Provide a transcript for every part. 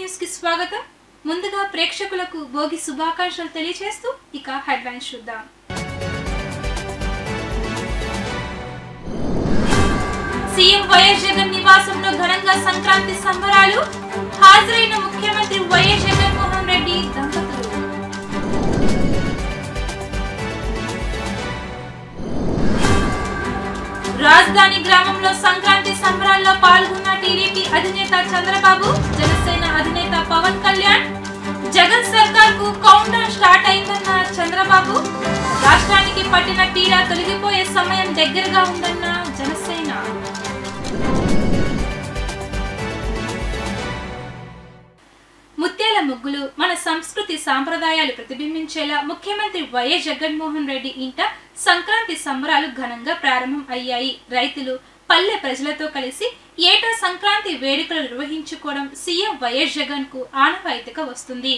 News కి స్వాగతం. ముందుగా ప్రేక్షకులకు భోగి శుభాకాంక్షలు తెలియజేస్తూ ఇక హెడ్లైన్స్ చూద్దాం. సీఎం వైఎస్ జగన్ నివాసంలో ఘనంగా సంక్రాంతి సంబరాలు. హాజరైన ముఖ్యమంత్రి వైఎస్ జగన్మోహన్ రెడ్డి దంపతులు. రాజధాని గ్రామంలో సంక్రాంతి సంబరాల్లో పాల్గొన్న టీడీపీ అధినేత చంద్రబాబు, జనసేన అధినేత పవన్ కళ్యాణ్. జగన్ సర్కార్ కు కౌంట్ డౌన్ స్టార్ట్ అయిందన్న చంద్రబాబు. రాష్ట్రానికి పట్టిన పీడ తొలగిపోయే సమయం దగ్గరగా ఉందన్న జనసేన. ముత్యాల ముగ్గులు మన సంస్కృతి సాంప్రదాయాలు ప్రతిబింబించేలా ముఖ్యమంత్రి వైఎస్ జగన్మోహన్ రెడ్డి ఇంట సంక్రాంతి సంబరాలు ఘనంగా ప్రారంభం అయ్యాయి. రైతులు పల్లె ప్రజలతో కలిసి ఏటా సంక్రాంతి వేడుకలు నిర్వహించుకోవడం సీఎం వైఎస్ జగన్ కు ఆనవాయితీగా వస్తుంది.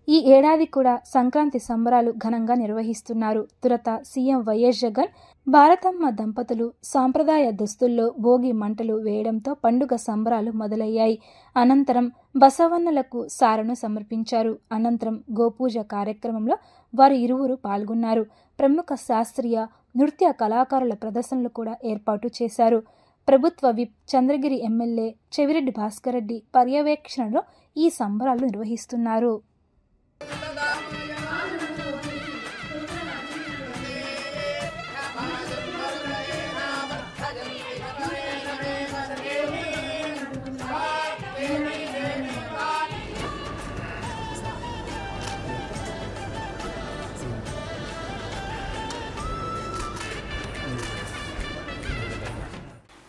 ఈ ఏడాది కూడా సంక్రాంతి సంబరాలు ఘనంగా నిర్వహిస్తున్నారు. తురత సీఎం వైఎస్ జగన్, భారతమ్మ దంపతులు సాంప్రదాయ దుస్తుల్లో భోగి మంటలు వేయడంతో పండుగ సంబరాలు మొదలయ్యాయి. అనంతరం బసవన్నలకు సారను సమర్పించారు. అనంతరం గోపూజ కార్యక్రమంలో వారు ఇరువురు పాల్గొన్నారు. ప్రముఖ శాస్త్రీయ నృత్య కళాకారుల ప్రదర్శనలు కూడా ఏర్పాటు చేశారు. ప్రభుత్వ విప్ చంద్రగిరి ఎమ్మెల్యే చెవిరెడ్డి భాస్కర్ రెడ్డి పర్యవేక్షణలో ఈ సంబరాలు నిర్వహిస్తున్నారు.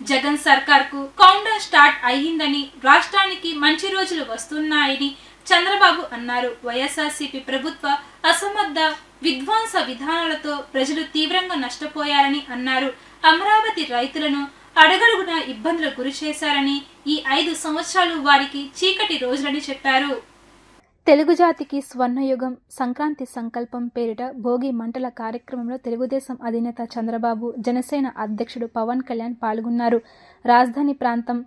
జగన్ సర్కార్ కు కౌంట్ డౌన్ స్టార్ట్ అయ్యిందని, రాష్ట్రానికి మంచి రోజులు వస్తున్నాయని చంద్రబాబు అన్నారు. వైఎస్ఆర్సీపీ ప్రభుత్వ అసమర్థ విధ్వంస విధానాలతో ప్రజలు తీవ్రంగా నష్టపోయారని అన్నారు. అమరావతి రైతులను అడుగడుగునా ఇబ్బందులకు గురి చేశారని, ఈ 5 సంవత్సరాలు వారికి చీకటి రోజులని చెప్పారు. తెలుగు జాతికి స్వర్ణయుగం సంక్రాంతి సంకల్పం పేరిట భోగి మంటల కార్యక్రమంలో తెలుగుదేశం అధినేత చంద్రబాబు, జనసేన అధ్యక్షుడు పవన్ కళ్యాణ్ పాల్గొన్నారు. రాజధాని ప్రాంతం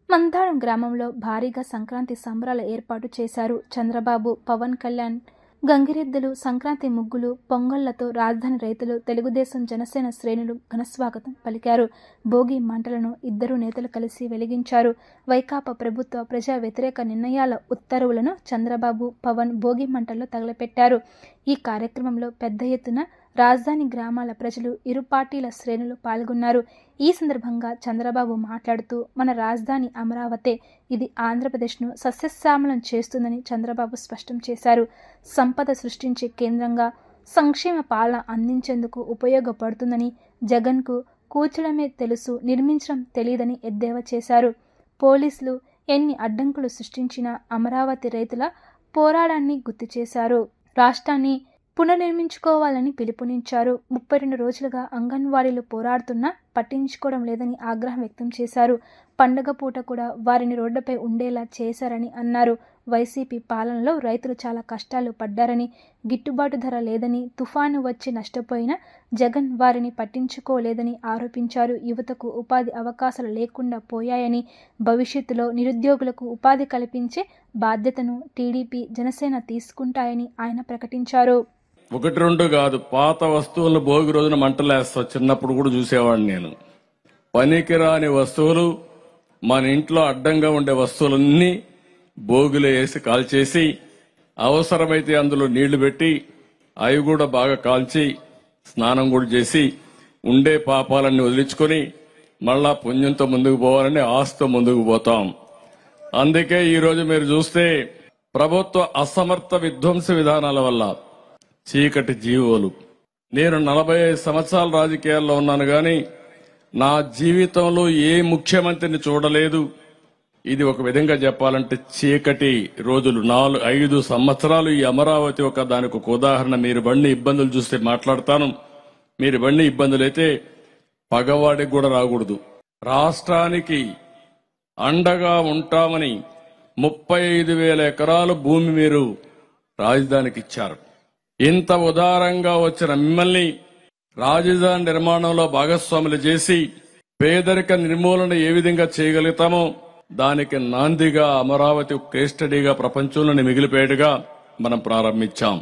మందారం గ్రామంలో భారీగా సంక్రాంతి సంబరాల ఏర్పాటు చేశారు. చంద్రబాబు, పవన్ కళ్యాణ్ గంగిరెద్దులు, సంక్రాంతి ముగ్గులు, పొంగళ్లతో రాజధాని రైతులు, తెలుగుదేశం జనసేన శ్రేణులు ఘనస్వాగతం పలికారు. భోగి మంటలను ఇద్దరు నేతలు కలిసి వెలిగించారు. వైకాపా ప్రభుత్వ ప్రజా వ్యతిరేక నిర్ణయాల ఉత్తర్వులను చంద్రబాబు, పవన్ భోగి మంటల్లో తగలపెట్టారు. ఈ కార్యక్రమంలో పెద్ద ఎత్తున రాజధాని గ్రామాల ప్రజలు, ఇరు పార్టీల శ్రేణులు పాల్గొన్నారు. ఈ సందర్భంగా చంద్రబాబు మాట్లాడుతూ, మన రాజధాని అమరావతే, ఇది ఆంధ్రప్రదేశ్ను సస్యశ్యామలం చేస్తుందని చంద్రబాబు స్పష్టం చేశారు. సంపద సృష్టించే కేంద్రంగా సంక్షేమ పాలన అందించేందుకు ఉపయోగపడుతుందని, జగన్కు కూర్చడమే తెలుసు, నిర్మించడం తెలియదని ఎద్దేవా చేశారు. పోలీసులు ఎన్ని అడ్డంకులు సృష్టించినా అమరావతి రైతుల పోరాటాన్ని గుర్తు చేశారు. రాష్ట్రాన్ని పునర్నిర్మించుకోవాలని పిలుపునిచ్చారు. 32 రోజులుగా అంగన్వాడీలు పోరాడుతున్నా పట్టించుకోవడం లేదని ఆగ్రహం వ్యక్తం చేశారు. పండగ పూట కూడా వారిని రోడ్డుపై ఉండేలా చేశారని అన్నారు. వైసీపీ పాలనలో రైతులు చాలా కష్టాలు పడ్డారని, గిట్టుబాటు ధర లేదని, తుఫాను వచ్చి నష్టపోయిన జగన్ వారిని పట్టించుకోలేదని ఆరోపించారు. యువతకు ఉపాధి అవకాశాలు లేకుండా పోయాయని, భవిష్యత్తులో నిరుద్యోగులకు ఉపాధి కల్పించే బాధ్యతను టీడీపీ, జనసేన తీసుకుంటాయని ఆయన ప్రకటించారు. 1-2 కాదు, పాత వస్తువులను భోగి రోజున మంటలేస్తా. చిన్నప్పుడు కూడా చూసేవాడిని నేను. పనికిరాని వస్తువులు, మన ఇంట్లో అడ్డంగా ఉండే వస్తువులన్నీ భోగిలో వేసి కాల్చేసి, అవసరమైతే అందులో నీళ్లు పెట్టి అవి కూడా బాగా కాల్చి స్నానం కూడా చేసి ఉండే పాపాలన్నీ వదిలించుకొని మళ్ళా పుణ్యంతో ముందుకు పోవాలని ఆశతో ముందుకు పోతాం. అందుకే ఈరోజు మీరు చూస్తే ప్రభుత్వ అసమర్థ విధ్వంస విధానాల వల్ల చీకటి జీవోలు. నేను 45 సంవత్సరాల రాజకీయాల్లో ఉన్నాను గాని నా జీవితంలో ఏ ముఖ్యమంత్రిని చూడలేదు. ఇది ఒక విధంగా చెప్పాలంటే చీకటి రోజులు. 4-5 సంవత్సరాలు ఈ అమరావతి దానికి ఒక ఉదాహరణ. మీరు బండి ఇబ్బందులు చూస్తే మాట్లాడతాను. మీరు బండి ఇబ్బందులైతే పగవాడికి కూడా రాకూడదు. రాష్ట్రానికి అండగా ఉంటామని 35,000 ఎకరాలు భూమి మీరు రాజధానికి ఇచ్చారు. ఇంత ఉదారంగా వచ్చిన మిమ్మల్ని రాజధాని నిర్మాణంలో భాగస్వాములు చేసి పేదరిక నిర్మూలన ఏ విధంగా చేయగలుగుతామో దానికి నాందిగా అమరావతి కేస్ స్టడీగా ప్రపంచంలోని మిగిలిపోయేట్టుగా మనం ప్రారంభించాం.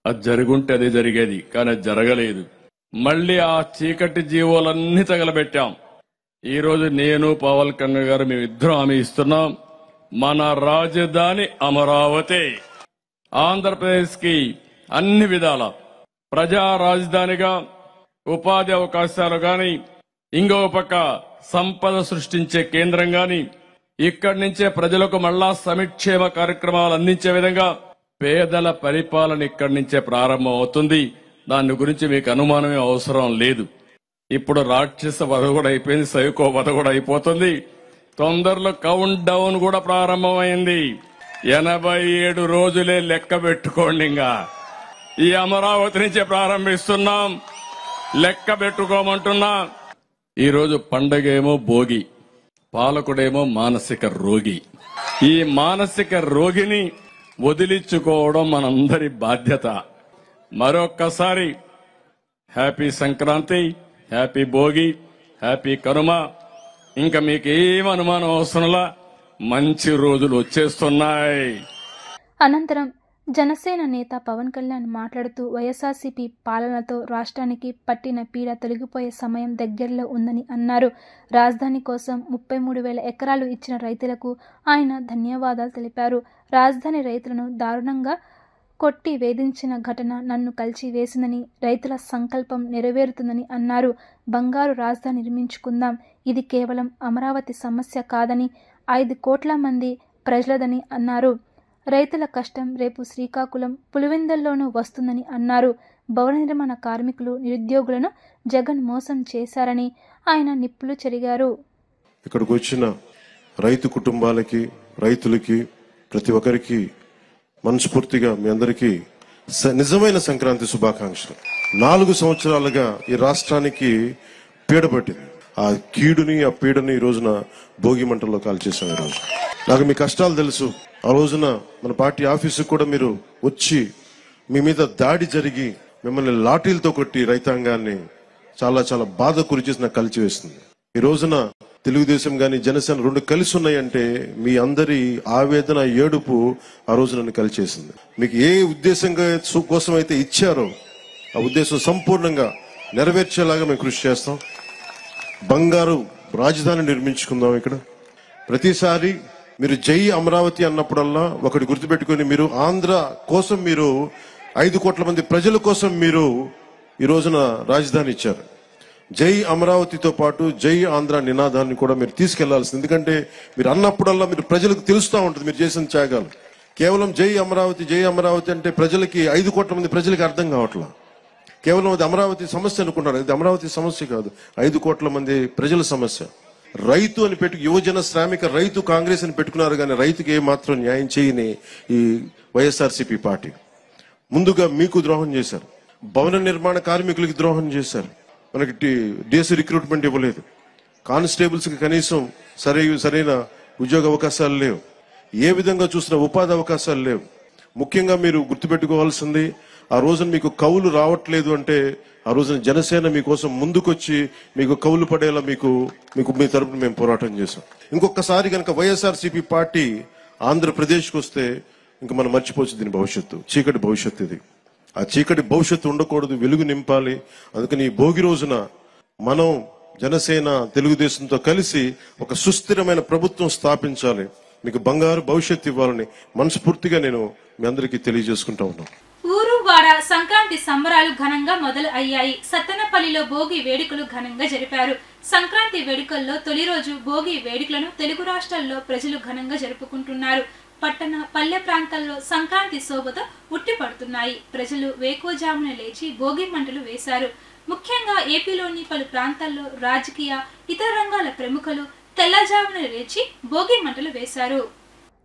అది జరుగుంటే అదే జరిగేది, కానీ అది జరగలేదు. మళ్లీ ఆ చీకటి జీవోలన్నీ తగలబెట్టాం. ఈ రోజు నేను పవన్ కళ్యాణ్ గారు మేమిద్దరం హామీ ఇస్తున్నాం, మన రాజధాని అమరావతి ఆంధ్రప్రదేశ్ కి అన్ని విధాల ప్రజా రాజధానిగా ఉపాధి అవకాశాలు గాని, ఇంకో పక్క సంపద సృష్టించే కేంద్రం గాని, ఇక్కడి నుంచే ప్రజలకు మళ్లా సంక్షేమ కార్యక్రమాలు అందించే విధంగా పేదల పరిపాలన ఇక్కడి నుంచే ప్రారంభం అవుతుంది. దాని గురించి మీకు అనుమానమే అవసరం లేదు. ఇప్పుడు రాక్షస వధ కూడా అయిపోయింది, సైకో వధ కూడా అయిపోతుంది. తొందరలో కౌంట్ డౌన్ కూడా ప్రారంభమైంది. 87 రోజులే లెక్క పెట్టుకోండి. ఇంకా ఈ అమరావతి నుంచే ప్రారంభిస్తున్నాం, లెక్క పెట్టుకోమంటున్నా. ఈ రోజు పండగేమో భోగి, పాలకుడేమో మానసిక రోగి. ఈ మానసిక రోగిని వదిలించుకోవడం మనందరి బాధ్యత. మరొక్కసారి happy Sankranti, happy Bhogi, happy Kanuma. ఇంకా మీకేం అనుమానం అవసరంలా, మంచి రోజులు వచ్చేస్తున్నాయి. అనంతరం జనసేన నేత పవన్ కళ్యాణ్ మాట్లాడుతూ వైఎస్ఆర్సీపీ పాలనతో రాష్ట్రానికి పట్టిన పీడ తొలగిపోయే సమయం దగ్గరలో ఉందని అన్నారు. రాజధాని కోసం 33,000 ఎకరాలు ఇచ్చిన రైతులకు ఆయన ధన్యవాదాలు తెలిపారు. రాజధాని రైతులను దారుణంగా కొట్టి వేధించిన ఘటన నన్ను కలిసి వేసిందని, రైతుల సంకల్పం నెరవేరుతుందని అన్నారు. బంగారు రాజధాని నిర్మించుకుందాం, ఇది కేవలం అమరావతి సమస్య కాదని, 5 కోట్ల మంది ప్రజలదని అన్నారు. రైతుల కష్టం రేపు శ్రీకాకుళం, పులివెందుల్లోనూ వస్తుందని అన్నారు. భవన నిర్మాణ కార్మికులు, నిరుద్యోగులను జగన్ మోసం చేశారని ఆయన నిప్పులు చెరిగారు. ఇక్కడికి వచ్చిన రైతు కుటుంబాలకి, రైతులకి, ప్రతి ఒక్కరికి మనస్ఫూర్తిగా మీ అందరికీ నిజమైన సంక్రాంతి శుభాకాంక్షలు. 4 సంవత్సరాలుగా ఈ రాష్ట్రానికి పీడపట్టింది. ఆ కీడుని, ఆ పీడని ఈ రోజున భోగి మంటల్లో కాల్చేశాం. ఈ రోజు నాకు మీ కష్టాలు తెలుసు. ఆ రోజున మన పార్టీ ఆఫీసుకు కూడా మీరు వచ్చి మీ మీద దాడి జరిగి మిమ్మల్ని లాఠీలతో కొట్టి రైతాంగాన్ని చాలా చాలా బాధ గురిచేసి నాకు కలిచివేస్తుంది. ఈ రోజున తెలుగుదేశం గాని జనసేన 2 కలిసి ఉన్నాయంటే మీ అందరి ఆవేదన, ఏడుపు ఆ రోజు నన్ను కలిచేసింది. మీకు ఏ ఉద్దేశంగా కోసం అయితే ఇచ్చారో ఆ ఉద్దేశం సంపూర్ణంగా నెరవేర్చేలాగా మేము కృషి చేస్తాం. బంగారు రాజధాని నిర్మించుకుందాం. ఇక్కడ ప్రతిసారి మీరు జై అమరావతి అన్నప్పుడల్లా ఒకటి గుర్తుపెట్టుకుని, మీరు ఆంధ్ర కోసం, మీరు 5 కోట్ల మంది ప్రజల కోసం మీరు ఈ రోజున రాజధాని ఇచ్చారు. జై అమరావతితో పాటు జై ఆంధ్ర నినాదాన్ని కూడా మీరు తీసుకెళ్లాల్సింది. ఎందుకంటే మీరు అన్నప్పుడల్లా మీరు ప్రజలకు తెలుస్తూ ఉంటుంది మీరు చేసిన త్యాగాలు. కేవలం జై అమరావతి, జై అమరావతి అంటే ప్రజలకి 5 కోట్ల మంది ప్రజలకి అర్థం కావట్లా. కేవలం అది అమరావతి సమస్య అనుకుంటారు. ఇది అమరావతి సమస్య కాదు, 5 కోట్ల మంది ప్రజల సమస్య. రైతు అని పెట్టు, యువజన శ్రామిక రైతు కాంగ్రెస్ అని పెట్టుకున్నారు, కానీ రైతుకి ఏమాత్రం న్యాయం చేయని ఈ వైఎస్ఆర్సీపీ పార్టీ ముందుగా మీకు ద్రోహం చేశారు. భవన నిర్మాణ కార్మికులకి ద్రోహం చేశారు. మనకి డిఎస్సీ రిక్రూట్మెంట్ ఇవ్వలేదు. కానిస్టేబుల్స్ కి కనీసం సరైన ఉద్యోగ అవకాశాలు లేవు. ఏ విధంగా చూసినా ఉపాధి అవకాశాలు లేవు. ముఖ్యంగా మీరు గుర్తుపెట్టుకోవాల్సింది, ఆ రోజున మీకు కౌలు రావట్లేదు అంటే ఆ రోజున జనసేన మీకోసం ముందుకొచ్చి మీకు కౌలు పడేలా మీకు మీ తరపున మేము పోరాటం చేశాం. ఇంకొకసారి కనుక వైఎస్ఆర్సీపీ పార్టీ ఆంధ్రప్రదేశ్కి వస్తే ఇంకా మనం మర్చిపోవచ్చు దీని భవిష్యత్తు. చీకటి భవిష్యత్తు ఇది. ఆ చీకటి భవిష్యత్తు ఉండకూడదు, వెలుగు నింపాలి. అందుకని ఈ భోగి రోజున మనం జనసేన తెలుగుదేశంతో కలిసి ఒక సుస్థిరమైన ప్రభుత్వం స్థాపించాలి, మీకు బంగారు భవిష్యత్తు ఇవ్వాలని మనస్ఫూర్తిగా నేను మీ అందరికీ తెలియజేసుకుంటా ఉన్నాను. ఊరు వాడ సంక్రాంతి సంబరాలు ఘనంగా మొదలు అయ్యాయి. సత్తెనపల్లిలో భోగి వేడుకలు ఘనంగా జరిపారు. సంక్రాంతి వేడుకల్లో తొలి రోజు భోగి వేడుకలను తెలుగు రాష్ట్రాల్లో ప్రజలు ఘనంగా జరుపుకుంటున్నారు. పట్టణ పల్లె ప్రాంతాల్లో సంక్రాంతి శోభతో ఉట్టిపడుతున్నాయి. ప్రజలు వేకువజామున లేచి భోగి మంటలు వేశారు. ముఖ్యంగా ఏపీలోని పలు ప్రాంతాల్లో రాజకీయ, ఇతర రంగాల ప్రముఖులు తెల్లజామున లేచి భోగి మంటలు వేశారు.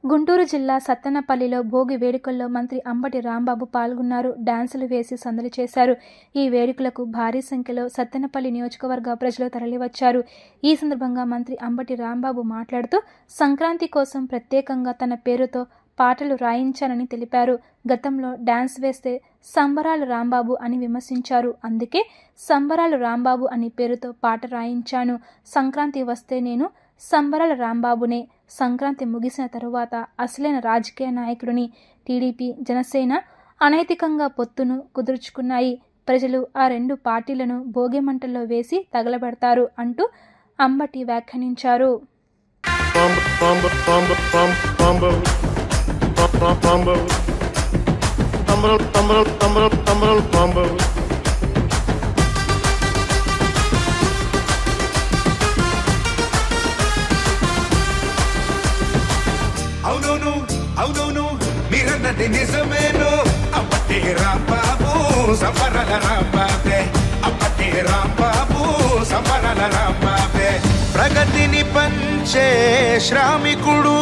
గుంటూరు జిల్లా సత్తెనపల్లిలో భోగి వేడుకల్లో మంత్రి అంబటి రాంబాబు పాల్గొన్నారు. డాన్సులు వేసి సందడి చేశారు. ఈ వేడుకలకు భారీ సంఖ్యలో సత్తెనపల్లి నియోజకవర్గ ప్రజలు తరలివచ్చారు. ఈ సందర్భంగా మంత్రి అంబటి రాంబాబు మాట్లాడుతూ సంక్రాంతి కోసం ప్రత్యేకంగా తన పేరుతో పాటలు రాయించానని తెలిపారు. గతంలో డాన్స్ వేస్తే సంబరాలు రాంబాబు అని విమర్శించారు. అందుకే సంబరాలు రాంబాబు అని పేరుతో పాట రాయించాను. సంక్రాంతి వస్తే నేను సంబరాల రాంబాబునే, సంక్రాంతి ముగిసిన తరువాత అసలైన రాజకీయ నాయకుడిని టీడీపీ, జనసేన అనైతికంగా పొత్తును కుదుర్చుకున్నాయి. ప్రజలు ఆ రెండు పార్టీలను భోగిమంటల్లో వేసి తగలబెడతారు అంటూ అంబటి వ్యాఖ్యానించారు. అవునవును మీరన్నది నిజమేను. అప్పటి రాంబాబు సంబరాల రాంబాబే, అప్పటి రాంబాబు సంబరాల రాంబాబే. ప్రగతిని పంచే శ్రామికుడు,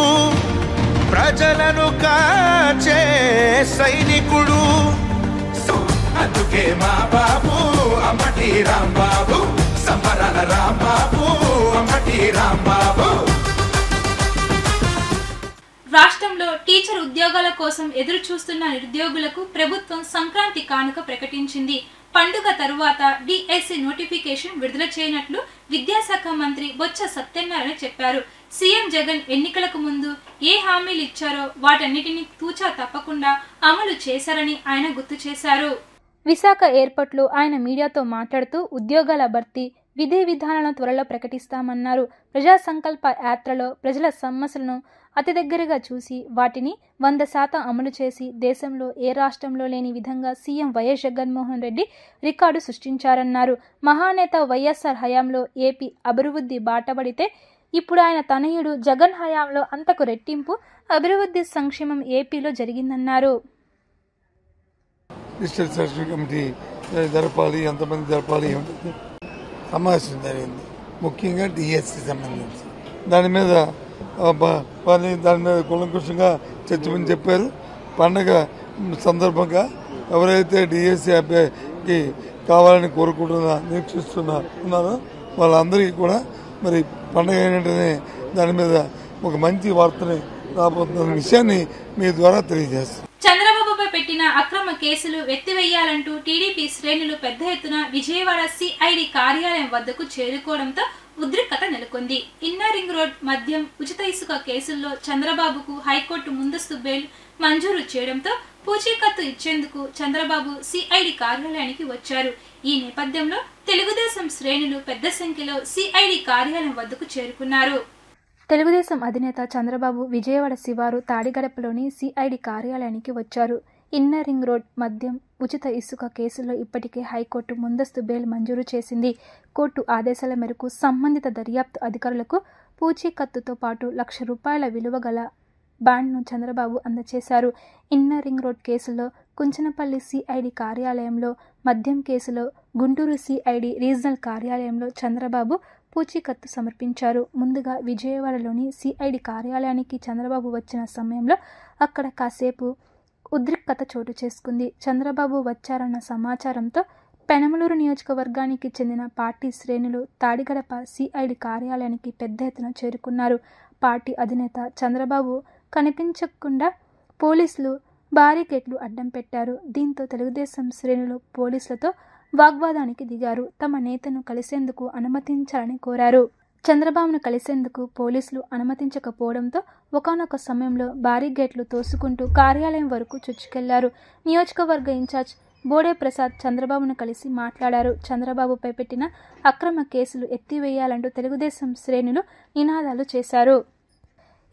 ప్రజలను కాచే సైనికుడు. అందుకే మా బాబు అమ్మటి రాంబాబు, సంబరాల రాంబాబు, అమ్మటి రాంబాబు. రాష్ట్రంలో టీచర్ ఉద్యోగాల కోసం ఎదురు చూస్తున్న నిరుద్యోగులకు ప్రభుత్వం సంక్రాంతి కానుక ప్రకటించింది. పండుగ తరువాత డిఎస్సి నోటిఫికేషన్ విడుదల చేయనట్లు విద్యాశాఖ మంత్రి బొత్స సత్యనారాయణ చెప్పారు. సీఎం జగన్ ఎన్నికలకు ముందు ఏ హామీలు ఇచ్చారో వాటన్నిటిని తూచా తప్పకుండా అమలు చేశారని ఆయన గుర్తు చేశారు. విశాఖ ఎయిర్పోర్ట్లో ఆయన మీడియాతో మాట్లాడుతూ ఉద్యోగాల భర్తీ, విధి విధానాలను త్వరలో ప్రకటిస్తామన్నారు. ప్రజా సంకల్ప యాత్రలో ప్రజల సమస్యలను అతి దగ్గరగా చూసి వాటిని 100% అమలు చేసి దేశంలో ఏ రాష్ట్రంలో లేని విధంగా CM YS Jaganmohan Reddy record సృష్టించారన్నారు. మహానేత వైఎస్ఆర్ హయాంలో ఏపీ అభివృద్ధి బాటపడితే ఇప్పుడు ఆయన తనయుడు జగన్ హయాంలో అంతకు రెట్టింపు అభివృద్ధి సంక్షేమం ఏపీలో జరిగిందన్నారు. డిజిటల్ సెలక్షన్ కమిటీ జరపాలి, ఎంతమంది జరపాలి సమావేశం జరిగింది. ముఖ్యంగా డిఎస్సి సంబంధించి దాని మీద కూలంకషంగా చర్చమని చెప్పారు. పండగ సందర్భంగా ఎవరైతే డిఎస్సి కావాలని నిరీక్షిస్తున్నారో వాళ్ళందరికీ కూడా మరి పండగ అయినట్టునే దాని మీద ఒక మంచి వార్తని రాబోతున్న విషయాన్ని మీ ద్వారా తెలియజేస్తాం. చంద్రబాబుపై పెట్టిన అక్రమ కేసులు ఎత్తివేయాలంటూ టీడీపీ శ్రేణులు పెద్ద ఎత్తున విజయవాడ సిఐడి కార్యాలయం వద్దకు చేరుకోవడంతో ఉద్రిక్తత నెలకొంది. ఇన్నర్ రింగ్ రోడ్ మద్యం ఉచిత ఇసుక కేసుల్లో చంద్రబాబుకు హైకోర్టు ముందస్తు బెయిల్ మంజూరు చేయడంతో పూచీకత్తు ఇచ్చేందుకు చంద్రబాబు సిఐడి కార్యాలయానికి వచ్చారు. ఈ నేపథ్యంలో తెలుగుదేశం శ్రేణులు పెద్ద సంఖ్యలో సిఐడి కార్యాలయం వద్దకు చేరుకున్నారు. తెలుగుదేశం అధినేత చంద్రబాబు విజయవాడ శివారు తాడిగడపలోని సిఐడి కార్యాలయానికి వచ్చారు. ఇన్నర్ రింగ్ రోడ్ మద్యం ఉచిత ఇసుక కేసులో ఇప్పటికే హైకోర్టు ముందస్తు బెయిల్ మంజూరు చేసింది. కోర్టు ఆదేశాల మేరకు సంబంధిత దర్యాప్తు అధికారులకు పూచీకత్తుతో పాటు ₹1,00,000 విలువ గల బాండ్ను చంద్రబాబు అందజేశారు. ఇన్నర్ రింగ్ రోడ్ కేసులో కుంచనపల్లి సిఐడి కార్యాలయంలో, మద్యం కేసులో గుంటూరు సిఐడి రీజనల్ కార్యాలయంలో చంద్రబాబు పూచీకత్తు సమర్పించారు. ముందుగా విజయవాడలోని సిఐడి కార్యాలయానికి చంద్రబాబు వచ్చిన సమయంలో అక్కడ కాసేపు ఉద్రిక్తత చోటు చేసుకుంది. చంద్రబాబు వచ్చారన్న సమాచారంతో పెనమలూరు నియోజకవర్గానికి చెందిన పార్టీ శ్రేణులు తాడిగడప సిఐడి కార్యాలయానికి పెద్ద ఎత్తున చేరుకున్నారు. పార్టీ అధినేత చంద్రబాబు కనిపించకుండా పోలీసులు బారికేడ్లు అడ్డం పెట్టారు. దీంతో తెలుగుదేశం శ్రేణులు పోలీసులతో వాగ్వాదానికి దిగారు. తమ నేతను కలిసేందుకు అనుమతించాలని కోరారు. చంద్రబాబును కలిసేందుకు పోలీసులు అనుమతించకపోవడంతో ఒకానొక సమయంలో బారిగేట్లు తోసుకుంటూ కార్యాలయం వరకు చొచ్చుకెళ్లారు. నియోజకవర్గ ఇన్ఛార్జ్ బోడే ప్రసాద్ చంద్రబాబును కలిసి మాట్లాడారు. చంద్రబాబుపై పెట్టిన అక్రమ కేసులు ఎత్తివేయాలంటూ తెలుగుదేశం శ్రేణులు నినాదాలు చేశారు.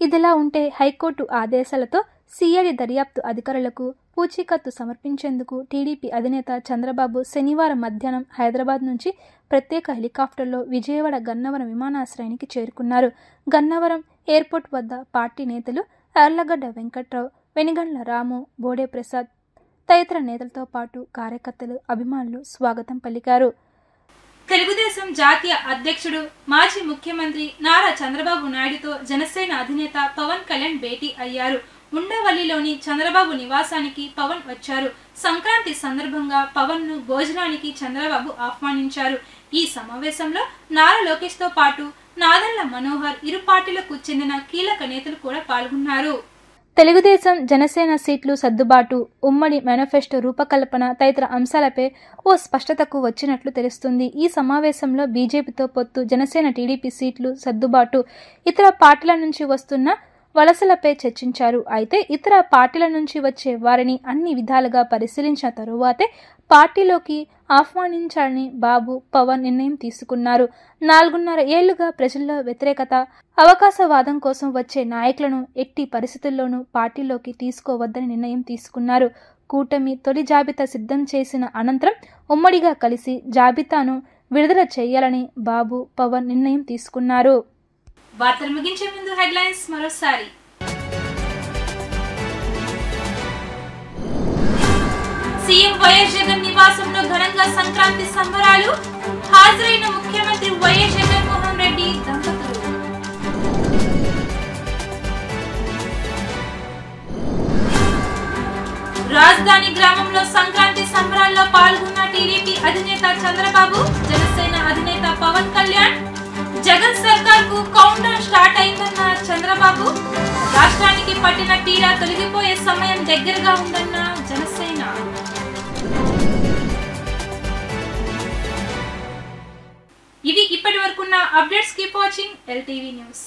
ఇదిలా ఉంటే హైకోర్టు ఆదేశాలతో సిఐడి దర్యాప్తు అధికారులకు పూచీకత్తు సమర్పించేందుకు టీడీపీ అధినేత చంద్రబాబు శనివారం మధ్యాహ్నం హైదరాబాద్ నుంచి ప్రత్యేక హెలికాప్టర్లో విజయవాడ గన్నవరం విమానాశ్రయానికి చేరుకున్నారు. గన్నవరం ఎయిర్పోర్ట్ వద్ద పార్టీ నేతలు యార్లగడ్డ వెంకట్రావు, వెనిగండ్ల రాము, బోడే ప్రసాద్ తదితర నేతలతో పాటు కార్యకర్తలు, అభిమానులు స్వాగతం పలికారు. తెలుగుదేశం జాతీయ అధ్యక్షుడు మాజీ ముఖ్యమంత్రి నారా చంద్రబాబు నాయుడుతో జనసేన అధినేత పవన్ కళ్యాణ్ భేటీ అయ్యారు. ఉండవల్లిలోని చంద్రబాబు నివాసానికి పవన్ వచ్చారు. సంక్రాంతి సందర్భంగా పవన్ ను భోజనానికి చంద్రబాబు ఆహ్వానించారు. ఈ సమావేశంలో నారా లోకేష్ తో పాటు నాదెండ్ల మనోహర్, ఇరు పార్టీలకు చెందిన కీలక నేతలు కూడా పాల్గొన్నారు. తెలుగుదేశం జనసేన సీట్లు సర్దుబాటు, ఉమ్మడి మేనిఫెస్టో రూపకల్పన తదితర అంశాలపై ఓ స్పష్టతకు వచ్చినట్లు తెలుస్తుంది. ఈ సమావేశంలో బీజేపీతో పొత్తు, జనసేన టీడీపీ సీట్లు సర్దుబాటు, ఇతర పార్టీల నుంచి వస్తున్న వలసలపై చర్చించారు. అయితే ఇతర పార్టీల నుంచి వచ్చే వారిని అన్ని విధాలుగా పరిశీలించిన తరువాతే పార్టీలోకి ఆహ్వానించాలని బాబు, పవన్ నిర్ణయం తీసుకున్నారు. 4.5 ఏళ్లుగా ప్రజల్లో వ్యతిరేకత, అవకాశవాదం కోసం వచ్చే నాయకులను ఎట్టి పరిస్థితుల్లోనూ పార్టీలోకి తీసుకోవద్దని నిర్ణయం తీసుకున్నారు. కూటమి తొలి జాబితా సిద్ధం చేసిన అనంతరం ఉమ్మడిగా కలిసి జాబితాను విడుదల చేయాలని బాబు, పవన్ నిర్ణయం తీసుకున్నారు. వార్తలు ముగించే ముందు హెడ్లైన్స్ మరోసారి. సీఎం వైఎస్ జగన్ నివాసంలో ఘనంగా సంక్రాంతి సంబరాలు, హాజరైన ముఖ్యమంత్రి వైఎస్ జగన్మోహన్ రెడ్డి దంపతులు. రాజధాని గ్రామంలో సంక్రాంతి సంబరాల్లో పాల్గొన్న టీడీపీ అధినేత చంద్రబాబు, జనసేన అధినేత పవన్ కళ్యాణ్. జగన్ సర్కార్ కు కౌంట్ డౌన్ స్టార్ట్ అయిందన్న చంద్రబాబు, రాష్ట్రానికి పట్టిన పీడ తొలగిపోయే సమయం దగ్గరగా ఉందన్న జనసేన. ఇవి ఇప్పటి వరకున్న updates. Keep watching LTV news.